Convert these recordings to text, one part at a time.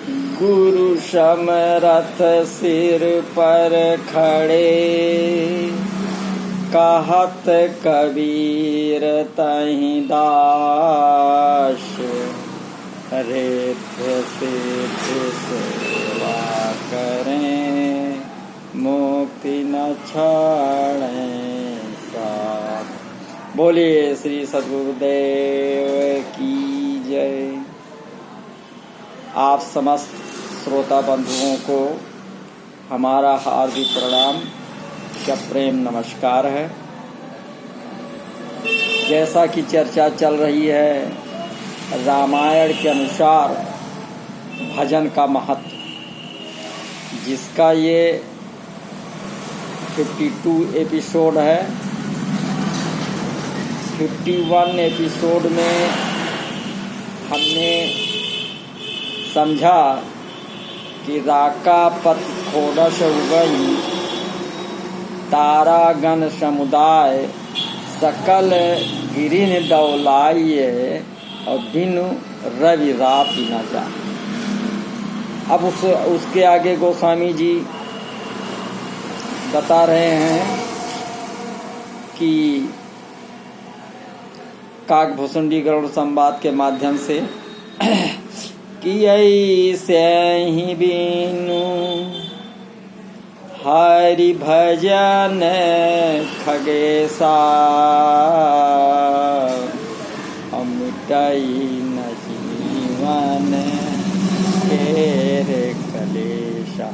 गुरु समरथ सिर पर खड़े, कहत कबीर तहि दास, रेत सिद्ध सेवा करें, मुक्ति न छाड़ें साथ। बोलिए श्री सद्गुरुदेव की जय। आप समस्त श्रोता बंधुओं को हमारा हार्दिक प्रणाम का प्रेम नमस्कार है। जैसा कि चर्चा चल रही है रामायण के अनुसार भजन का महत्व, जिसका ये 52 एपिसोड है। 51 एपिसोड में हमने समझा कि राका पथ खोडश उगई, तारागण समुदाय सकल गिरिन दौलाइए, और बिनु रवि राति न जा। अब उसके आगे गोस्वामी जी बता रहे हैं कि काकभूषुंडी गरुड़ संवाद के माध्यम से कि ऐसे ही बिनु हरि भजन खगेसा, मिटई न जीवन तेरे कलेशा।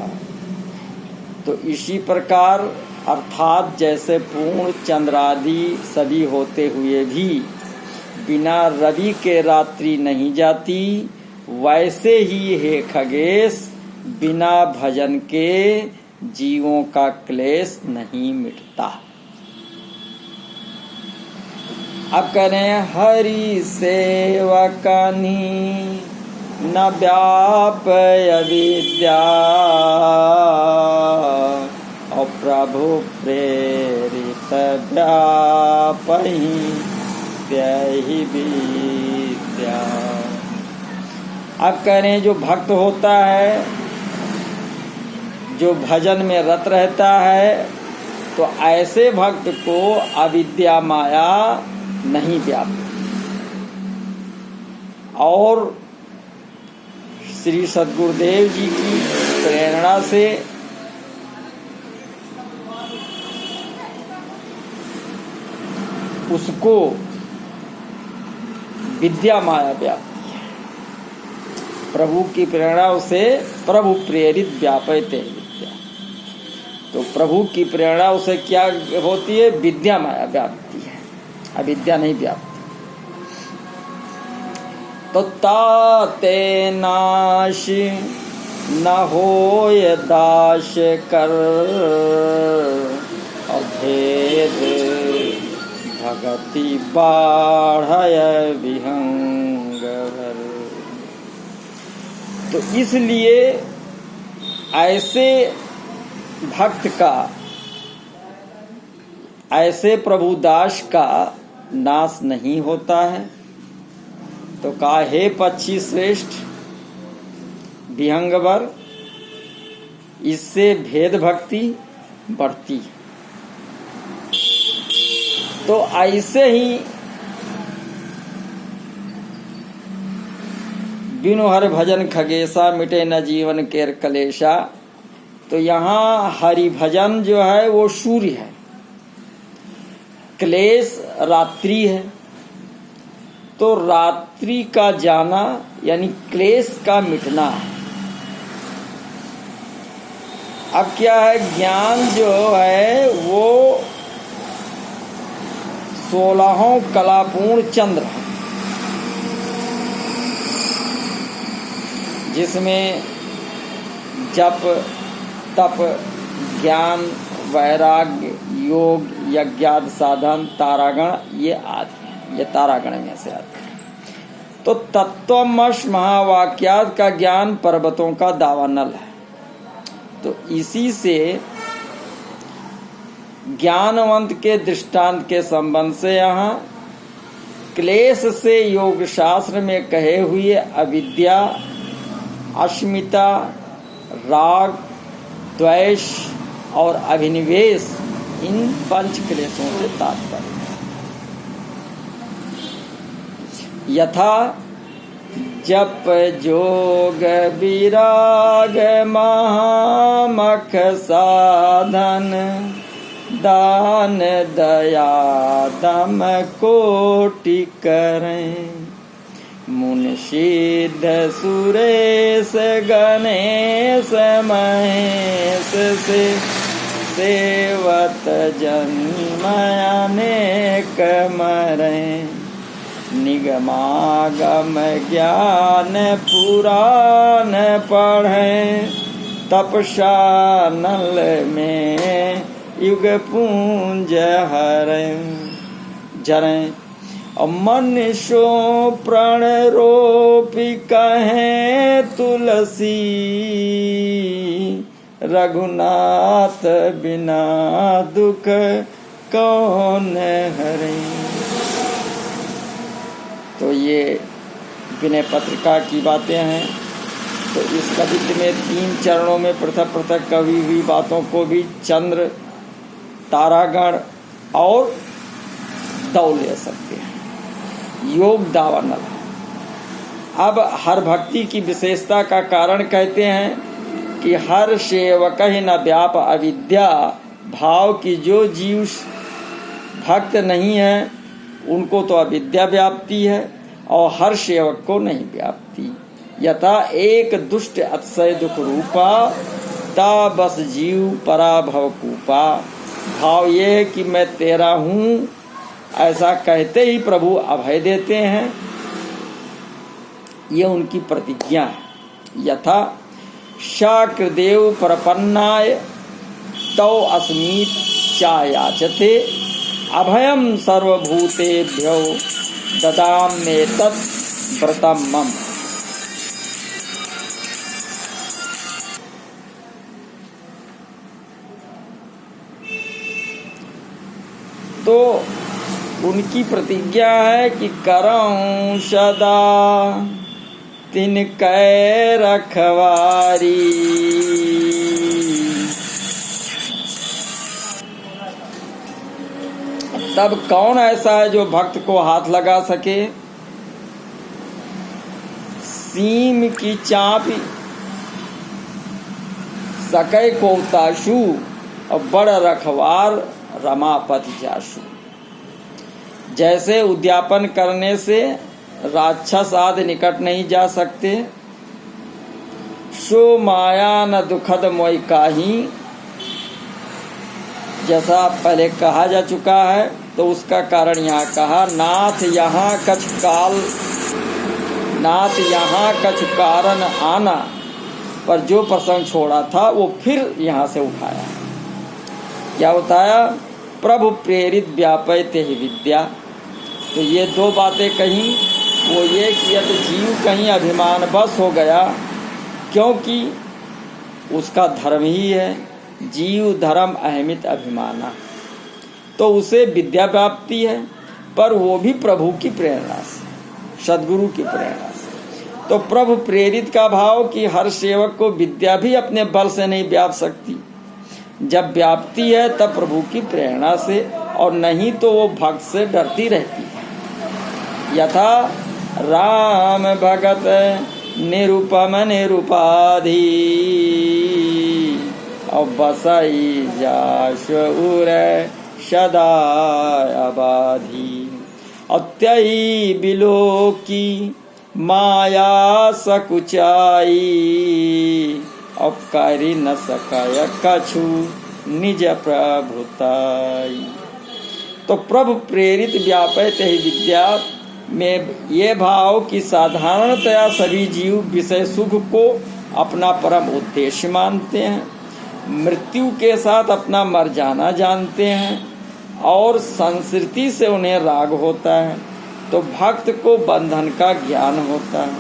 तो इसी प्रकार अर्थात जैसे पूर्ण चंद्रादि सभी होते हुए भी बिना रवि के रात्रि नहीं जाती, वैसे ही हे खगेश बिना भजन के जीवों का क्लेश नहीं मिटता। अब करें हरि सेवकनी न व्याप अविद्या, और प्रभु प्रेरित व्यापहि त्यहि विद्या। अब करें जो भक्त होता है, जो भजन में रत रहता है, तो ऐसे भक्त को अविद्या माया नहीं व्यापती। और श्री सद्गुरुदेव जी की प्रेरणा से उसको विद्या माया व्यापती। प्रभु की प्रेरणा से प्रभु प्रेरित व्यापयते विद्या। तो प्रभु की प्रेरणा उसे क्या होती है? विद्या माया व्यापती है, अविद्या नहीं व्यापती। तो ताते नाश न होय दास कर, अभेद भगति बाढ़य विहंग भर। तो इसलिए ऐसे भक्त का, ऐसे प्रभुदास का नाश नहीं होता है। तो कहा हे पक्षी श्रेष्ठ विहंगवर, इससे भेद भक्ति बढ़ती है। तो ऐसे ही बिनु हरि भजन खगेसा, मिटे न जीवन केर कलेशा। तो यहाँ हरि भजन जो है वो सूर्य है, क्लेश रात्रि है। तो रात्रि का जाना यानी क्लेश का मिटना है। अब क्या है, ज्ञान जो है वो 16 कलापूर्ण चंद्र है, जिसमें जप तप ज्ञान वैराग्य योग यज्ञादि साधन तारागण ये आदि हैं, ये तारागण में से आते हैं। तो तत्वमश महावाक्यात का ज्ञान पर्वतों का दावानल है। तो इसी से ज्ञानवंत के दृष्टांत के संबंध से यहाँ क्लेश से योग शास्त्र में कहे हुए अविद्या अस्मिता, राग, द्वेष और अभिनिवेश, इन 5 क्लेशों से तात्पर्य है। यथा जप जोग विराग महामख साधन, दान दया दम कोटि करें, मुनि सिद्ध सुरेश गणेश महेश से सेवत जन्म अनेक मरें, निगमागम ज्ञान पुराण पढ़ें, तपसा नल में युग पूंज हरें, जरें और मनुष्यो प्रण रोपी कहें तुलसी, रघुनाथ बिना दुख कौन हरे। तो ये विनय पत्रिका की बातें हैं। तो इस कवित्व में 3 चरणों में पृथक पृथक कवी हुई बातों को भी चंद्र, तारागण और दौ ले सकते हैं। योग दावानल। अब हर भक्ति की विशेषता का कारण कहते हैं कि हर सेवक ही न व्याप अविद्या, भाव की जो जीव भक्त नहीं है उनको तो अविद्या व्याप्ति है और हर सेवक को नहीं व्याप्ति। यथा एक दुष्ट अतिशय दुख रूपा, ता बस जीव पराभव कूपा। भाव ये है कि मैं तेरा हूँ, ऐसा कहते ही प्रभु अभय देते हैं। ये उनकी प्रतिज्ञा है। यथा शाक्रदेव प्रपन्नाय तौ अस्मीत चायाचते, अभयम सर्वभूतेभ्यो ददाम्ये तत् व्रतम मम। तो उनकी प्रतिज्ञा है कि करऊं सदा तिनकै रखवारी, तब कौन ऐसा है जो भक्त को हाथ लगा सके। सीम की चापी सकै को ताशु और बड़ रखवार रमापति जाशु। जैसे उद्यापन करने से राक्षस आदि निकट नहीं जा सकते, सो माया न दुखद मोई काही। जैसा पहले कहा जा चुका है तो उसका कारण यहाँ कहा। नाथ यहाँ कछु कारण आना, पर जो प्रसंग छोड़ा था वो फिर यहाँ से उठाया। क्या बताया? प्रभु प्रेरित व्यापयते ही विद्या। तो ये 2 बातें कहीं। वो ये कि यदि जीव कहीं अभिमान बस हो गया, क्योंकि उसका धर्म ही है जीव धर्म अहमित अभिमाना, तो उसे विद्या प्राप्ति है, पर वो भी प्रभु की प्रेरणा से, सद्गुरु की प्रेरणा से। तो प्रभु प्रेरित का भाव कि हर सेवक को विद्या भी अपने बल से नहीं व्याप सकती। जब व्याप्ति है तब प्रभु की प्रेरणा से, और नहीं तो वो भक्त से डरती रहती है। यथा राम भगत निरुपम निरुपाधि, और बसई जाशुर सदा अबाधी। अत्ययी बिलो की माया सकुचाई, और करी न सकय कछु निज प्रभुताई। तो प्रभु प्रेरित व्यापयते ही विद्या में ये भाव कि साधारणतया सभी जीव विषय सुख को अपना परम उद्देश्य मानते हैं, मृत्यु के साथ अपना मर जाना जानते हैं, और संस्कृति से उन्हें राग होता है। तो भक्त को बंधन का ज्ञान होता है,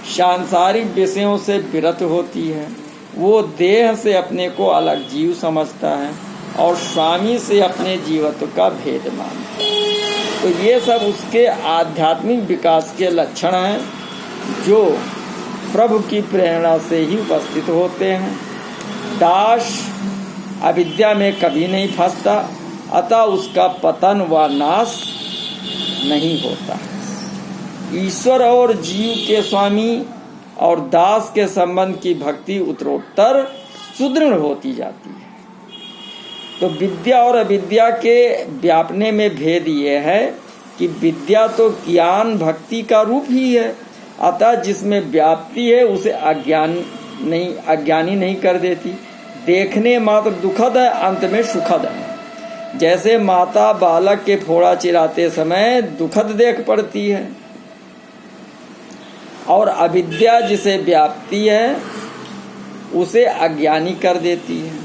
सांसारिक विषयों से विरत होती है, वो देह से अपने को अलग जीव समझता है और स्वामी से अपने जीवत्व का भेद मानता है। तो ये सब उसके आध्यात्मिक विकास के लक्षण हैं, जो प्रभु की प्रेरणा से ही उपस्थित होते हैं। दास अविद्या में कभी नहीं फंसता, अतः उसका पतन व नाश नहीं होता। ईश्वर और जीव के स्वामी और दास के संबंध की भक्ति उत्तरोत्तर सुदृढ़ होती जाती है। तो विद्या और अविद्या के व्यापने में भेद ये है कि विद्या तो ज्ञान भक्ति का रूप ही है, अतः जिसमें व्याप्ति है उसे अज्ञानी नहीं कर देती। देखने मात्र दुखद है, अंत में सुखद है। जैसे माता बालक के फोड़ा चिराते समय दुखद देख पड़ती है, और अविद्या जिसे व्याप्ति है उसे अज्ञानी कर देती है।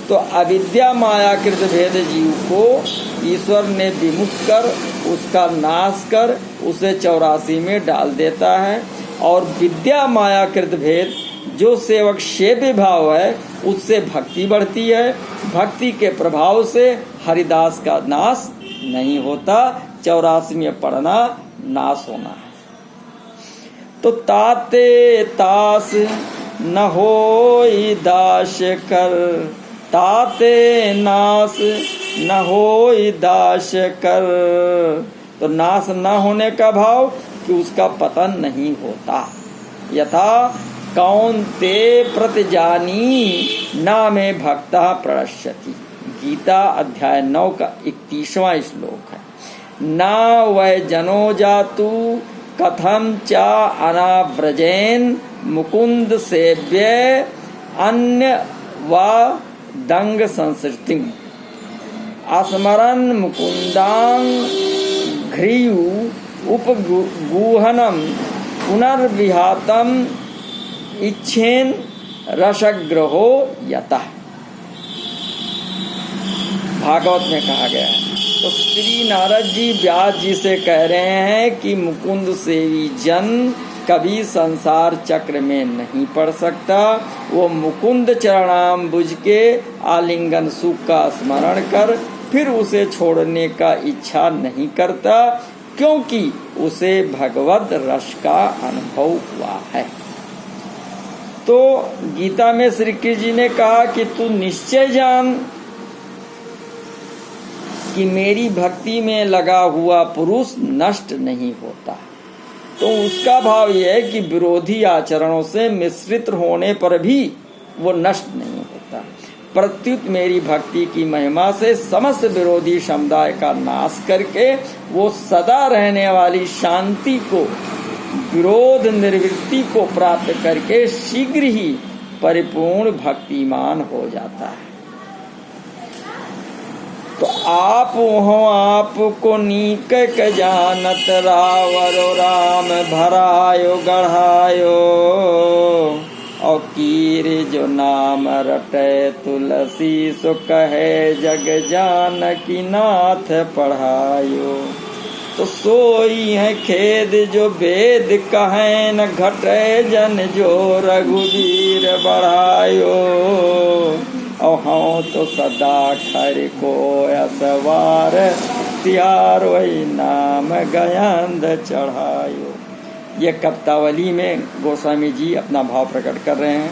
तो अविद्या मायाकृत भेद जीव को ईश्वर ने विमुख कर, उसका नाश कर उसे 84 में डाल देता है, और विद्या मायाकृत भेद जो सेवक सेव्य भाव है उससे भक्ति बढ़ती है। भक्ति के प्रभाव से हरिदास का नाश नहीं होता, 84 में पढ़ना नाश होना है। तो ताते तास न होई दास कर, ताते नाश न होई दास कर। तो नाश न होने का भाव कि उसका पतन नहीं होता। यथा कौन्ते प्रतिजानी ना में भक्ता प्रणश्यति। गीता अध्याय 9 का 31वां श्लोक है। ना वै जनो जातु कथम चा अनाव्रजेन मुकुंद सेव्य अन्य व दंग संसृति। स्मरन् मुकुंदां घ्रियु उपगुहनम पुनर्विहातम इच्छेन रसग्रहो यतः। भागवत में कहा गया है। तो श्री नारद जी व्यास जी से कह रहे हैं कि मुकुंद सेवी जन कभी संसार चक्र में नहीं पड़ सकता। वो मुकुंद चरणाम्बुज के आलिंगन सुख का स्मरण कर फिर उसे छोड़ने का इच्छा नहीं करता, क्योंकि उसे भगवत रस का अनुभव हुआ है। तो गीता में श्री कृष्ण जी ने कहा कि तू निश्चय जान कि मेरी भक्ति में लगा हुआ पुरुष नष्ट नहीं होता। तो उसका भाव यह है कि विरोधी आचरणों से मिश्रित होने पर भी वो नष्ट नहीं होता। प्रत्युत मेरी भक्ति की महिमा से समस्त विरोधी समुदाय का नाश करके वो सदा रहने वाली शांति को, विरोध निवृत्ति को प्राप्त करके शीघ्र ही परिपूर्ण भक्तिमान हो जाता है। तो आप हो आपको नीक क जानत, रावरो राम भरायो गढ़ायो, और कीर जो नाम रटे तुलसी, सो कहे जग जानकी नाथ पढ़ायो। तो सोई है खेद जो वेद कहें, न घटे जन जो रघुवीर बढ़ायो, और हाँ तो सदा खर को असवार, त्यार वही नाम गयंद चढ़ायो। ये कवितावली में गोस्वामी जी अपना भाव प्रकट कर रहे हैं।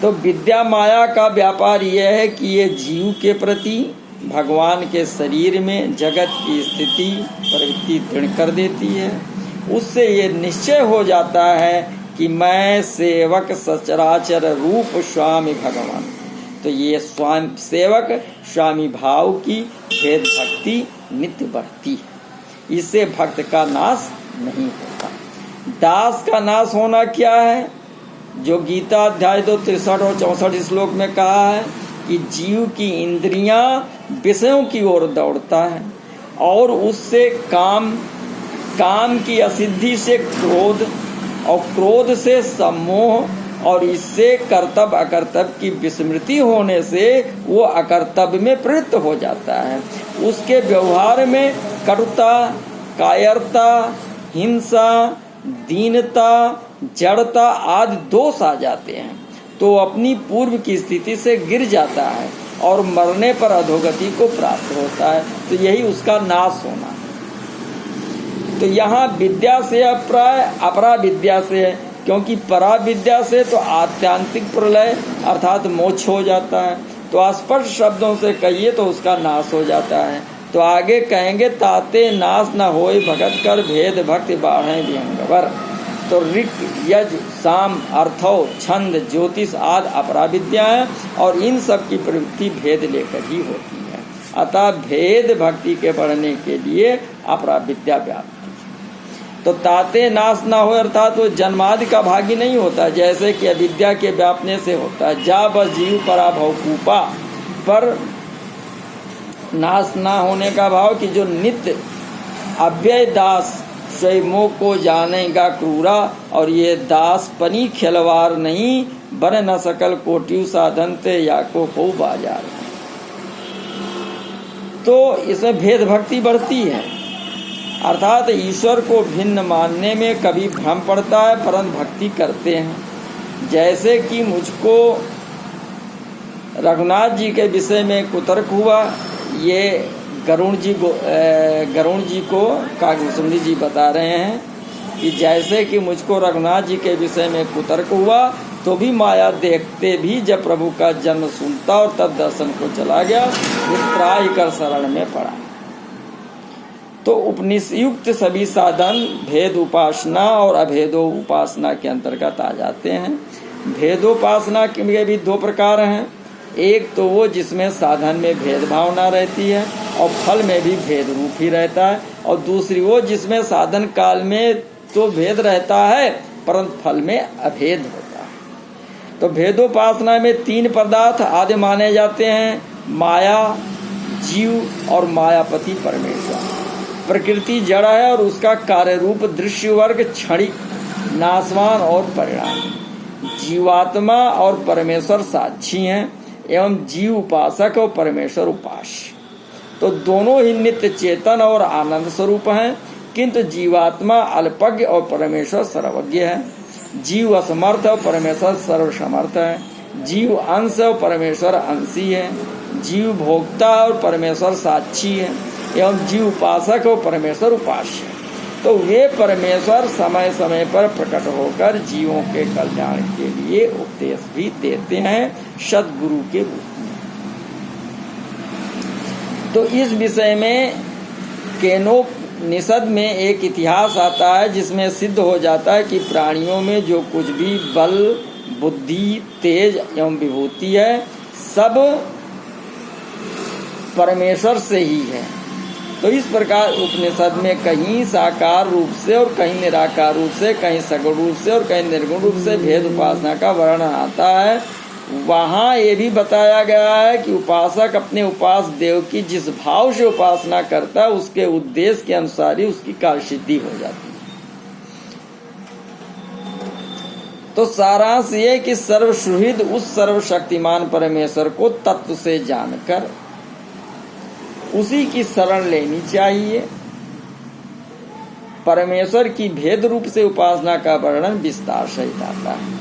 तो विद्या माया का व्यापार यह है कि ये जीव के प्रति भगवान के शरीर में जगत की स्थिति प्रवृत्ति दृढ़ कर देती है। उससे ये निश्चय हो जाता है कि मैं सेवक सचराचर रूप स्वामी भगवान। तो ये स्वामी सेवक स्वामी भाव की भेद भक्ति नित्य बढ़ती है। इससे भक्त का नाश नहीं होता। दास का नाश होना क्या है? जो गीता अध्याय 2 63 और 64 श्लोक में कहा है कि जीव की इंद्रियां विषयों की ओर दौड़ता है, और उससे काम की असिद्धि से क्रोध, और क्रोध से सम्मोह, और इससे कर्तव्य अकर्तव्य की विस्मृति होने से वो अकर्तव्य में प्रवृत्त हो जाता है। उसके व्यवहार में कटुता, कायरता, हिंसा, दीनता, जड़ता आदि दोष आ जाते हैं। तो अपनी पूर्व की स्थिति से गिर जाता है और मरने पर अधोगति को प्राप्त होता है। तो यही उसका नाश होना है। तो यहाँ विद्या से अप्राय अपरा विद्या से है, क्योंकि परा विद्या से तो आत्यांतिक प्रलय अर्थात मोक्ष हो जाता है, तो स्पष्ट शब्दों से कहिए तो उसका नाश हो जाता है। तो आगे कहेंगे ताते नाश न होए भगत कर भेद भक्ति बाढ़े विहंगवर। तो ऋक यज साम अर्थो छंद ज्योतिष आदि अपरा विद्या है और इन सब की प्रवृत्ति भेद लेकर ही होती है। अतः भेद भक्ति के बढ़ने के लिए अपरा विद्या व्याप्ति। तो ताते नाश ना हो अर्थात तो जन्मादि का भागी नहीं होता, जैसे कि अविद्या के व्यापने से होता है। जा बस जीव पराभव कूपा, पर नाश ना होने का भाव कि जो नित्य अव्यय दास स्वयं को जानेगा क्रूरा, और ये दास पनी खिलवार नहीं बन न सकल कोटियु साधन ते या को बाजार। तो इसमें भेद भक्ति बढ़ती है, अर्थात ईश्वर को भिन्न मानने में कभी भ्रम पड़ता है परंतु भक्ति करते हैं। जैसे कि मुझको रघुनाथ जी के विषय में कुतर्क हुआ, ये गरुण जी को कागभूषणी जी बता रहे हैं कि जैसे कि मुझको रघुनाथ जी के विषय में कुतर्क हुआ तो भी माया देखते भी जब प्रभु का जन्म सुनता और तब दर्शन को चला गया, त्राहि कर शरण में पड़ा। तो उपनिषयुक्त सभी साधन भेद उपासना और अभेदो उपासना के अंतर्गत आ जाते हैं। भेदोपासना के भी दो प्रकार हैं, एक तो वो जिसमें साधन में भेदभाव ना रहती है और फल में भी भेद रूप ही रहता है, और दूसरी वो जिसमें साधन काल में तो भेद रहता है परंतु फल में अभेद होता है। तो भेदोपासना में तीन पदार्थ आदि माने जाते हैं, माया, जीव और मायापति परमेश्वर। प्रकृति जड़ है और उसका कार्य रूप दृश्य वर्ग क्षणिक, नाशवान और परिणामी। जीवात्मा और परमेश्वर साक्षी हैं एवं जीव उपासक और परमेश्वर उपास्य। तो दोनों ही नित्य चेतन और आनंद स्वरूप हैं, किंतु जीवात्मा अल्पज्ञ और परमेश्वर सर्वज्ञ है। जीव असमर्थ और परमेश्वर सर्वसमर्थ है। जीव अंश और परमेश्वर अंशी है। जीव भोक्ता और परमेश्वर साक्षी है एवं जीव उपासक और परमेश्वर उपास्य है। तो वे परमेश्वर समय समय पर प्रकट होकर जीवों के कल्याण के लिए उपदेश भी देते हैं सद्गुरु के रूप में। तो इस विषय में केनोपनिषद में एक इतिहास आता है जिसमें सिद्ध हो जाता है कि प्राणियों में जो कुछ भी बल, बुद्धि, तेज एवं विभूति है सब परमेश्वर से ही है। तो इस प्रकार उपनिषद में कहीं साकार रूप से और कहीं निराकार रूप से, कहीं सगुण रूप से और कहीं निर्गुण रूप से भेद उपासना का वर्णन आता है। वहाँ ये भी बताया गया है कि उपासक अपने उपास देव की जिस भाव से उपासना करता है उसके उद्देश्य के अनुसार ही उसकी कार्य सिद्धि हो जाती है। तो सारांश ये कि सर्वसुहृद उस सर्वशक्तिमान परमेश्वर को तत्व से जानकर उसी की शरण लेनी चाहिए। परमेश्वर की भेद रूप से उपासना का वर्णन विस्तार सहित आता है।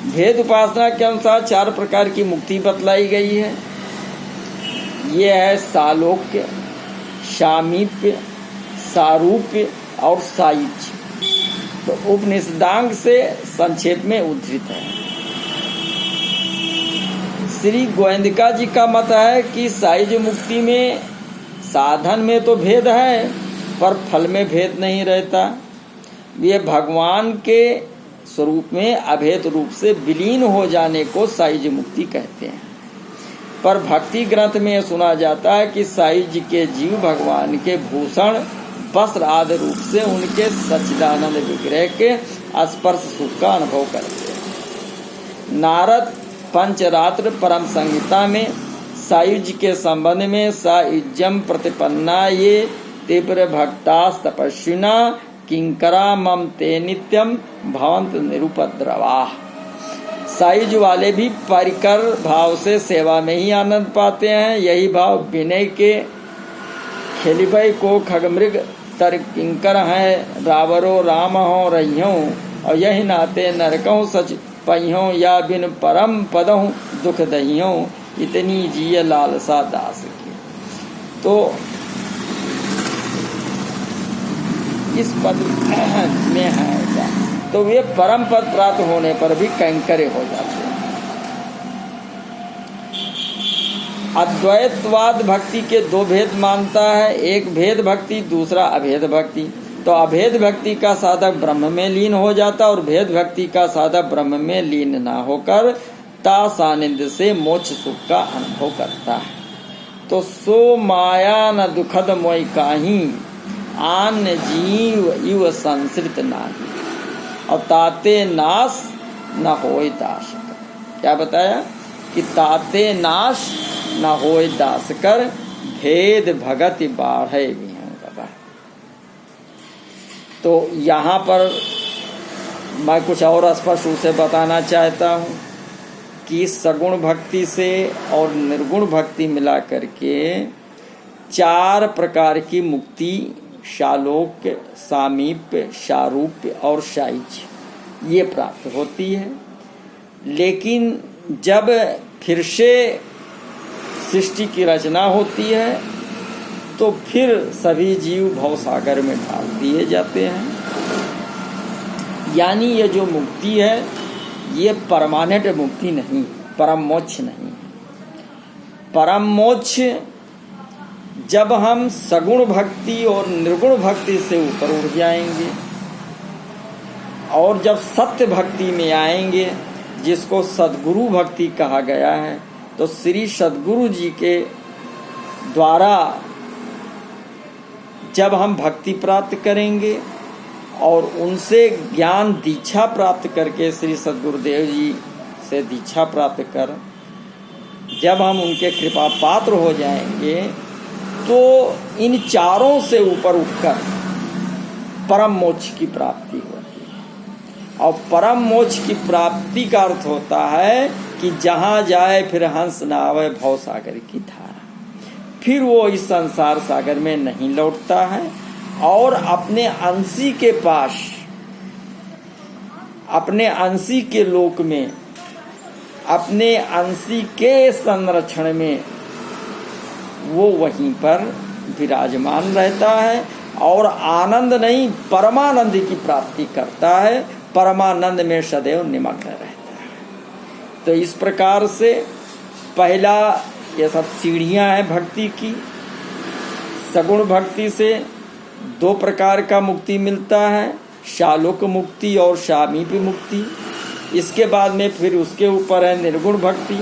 भेद उपासना के अनुसार 4 प्रकार की मुक्ति बतलाई गई है। ये है सालोक्य, सामीप्य, सारूप्य और सायुज्य। तो उपनिषदांग से संक्षेप में उद्धृत है। श्री गोविंदिका जी का मत है कि सायुज्य मुक्ति में साधन में तो भेद है पर फल में भेद नहीं रहता। ये भगवान के स्वरूप में अभेद रूप से विलीन हो जाने को सायुज्य मुक्ति कहते हैं। पर भक्ति ग्रंथ में सुना जाता है कि सायुज्य के जीव भगवान के भूषण वस्त्र आदि रूप से उनके सच्चिदानंद विग्रह के स्पर्श सुख का अनुभव करते हैं। नारद पंचरात्र परम संहिता में सायुज्य के संबंध में सायुज्यम प्रतिपन्ना ये तीव्र भक्तास तपस्विना किंकरा मम ते नित्यम भवंत निरुपद्रवाः। सायुज्य वाले भी परिकर भाव से सेवा में ही आनंद पाते हैं। यही भाव विनय के खेलिबई को खगमृग तर किंकर हैं रावरो राम हो रहियों, और यही नाते नरकों सच पहियों या बिन परम पदों दुख दहियों, इतनी जिय लालसा दास की। तो इस पद में है ऐसा, तो वे परम पद प्राप्त होने पर भी कैंकर्य हो जाते हैं। अद्वैतवाद भक्ति के दो भेद मानता है, एक भेद भक्ति, दूसरा अभेद भक्ति। तो अभेद भक्ति का साधक ब्रह्म में लीन हो जाता और भेद भक्ति का साधक ब्रह्म में लीन ना होकर ता सानिध्य से मोक्ष सुख का अनुभव करता है। तो सो माया न दुखद मोय काही, आन जीव इव संसृत नाही, और ताते नाश न होय दास कर। क्या बताया कि ताते नाश न होय दास कर, भेद भगति बाढ़े भी हैं। तो यहाँ पर मैं कुछ और स्पष्ट रूप से बताना चाहता हूँ कि सगुण भक्ति से और निर्गुण भक्ति मिला करके 4 प्रकार की मुक्ति, शालोक्य, सामीप्य, सारूप्य और सायुज्य, ये प्राप्त होती है। लेकिन जब फिर से सृष्टि की रचना होती है तो फिर सभी जीव भवसागर में डाल दिए जाते हैं। यानी ये जो मुक्ति है ये परमानेंट मुक्ति नहीं, परम मोक्ष नहीं। परम मोक्ष जब हम सगुण भक्ति और निर्गुण भक्ति से ऊपर उठ जाएंगे और जब सत्य भक्ति में आएंगे, जिसको सद्गुरु भक्ति कहा गया है, तो श्री सद्गुरु जी के द्वारा जब हम भक्ति प्राप्त करेंगे और उनसे ज्ञान दीक्षा प्राप्त करके, श्री सद्गुरुदेव जी से दीक्षा प्राप्त कर जब हम उनके कृपा पात्र हो जाएंगे, तो इन 4 से ऊपर उठकर परम मोक्ष की प्राप्ति होती है। और परम मोक्ष की प्राप्ति का अर्थ होता है कि जहाँ जाए फिर हंस न आवे भवसागर की धारा, फिर वो इस संसार सागर में नहीं लौटता है और अपने अंशी के पास, अपने अंशी के लोक में, अपने अंशी के संरक्षण में वो वहीं पर विराजमान रहता है और आनंद नहीं परमानंद की प्राप्ति करता है, परमानंद में सदैव निमग्न रहता है। तो इस प्रकार से पहला ये सब सीढ़ियां हैं भक्ति की। सगुण भक्ति से 2 प्रकार का मुक्ति मिलता है, शालोक मुक्ति और सामीप्य मुक्ति। इसके बाद में फिर उसके ऊपर है निर्गुण भक्ति,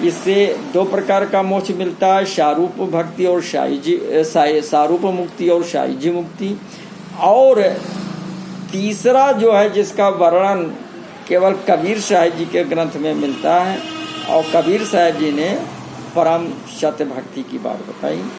इससे 2 प्रकार का मोक्ष मिलता है, सारूप भक्ति और सारूप मुक्ति और सायुज्य मुक्ति। और तीसरा जो है जिसका वर्णन केवल कबीर साहब जी के ग्रंथ में मिलता है, और कबीर साहब जी ने परम सत्य भक्ति की बात बताई।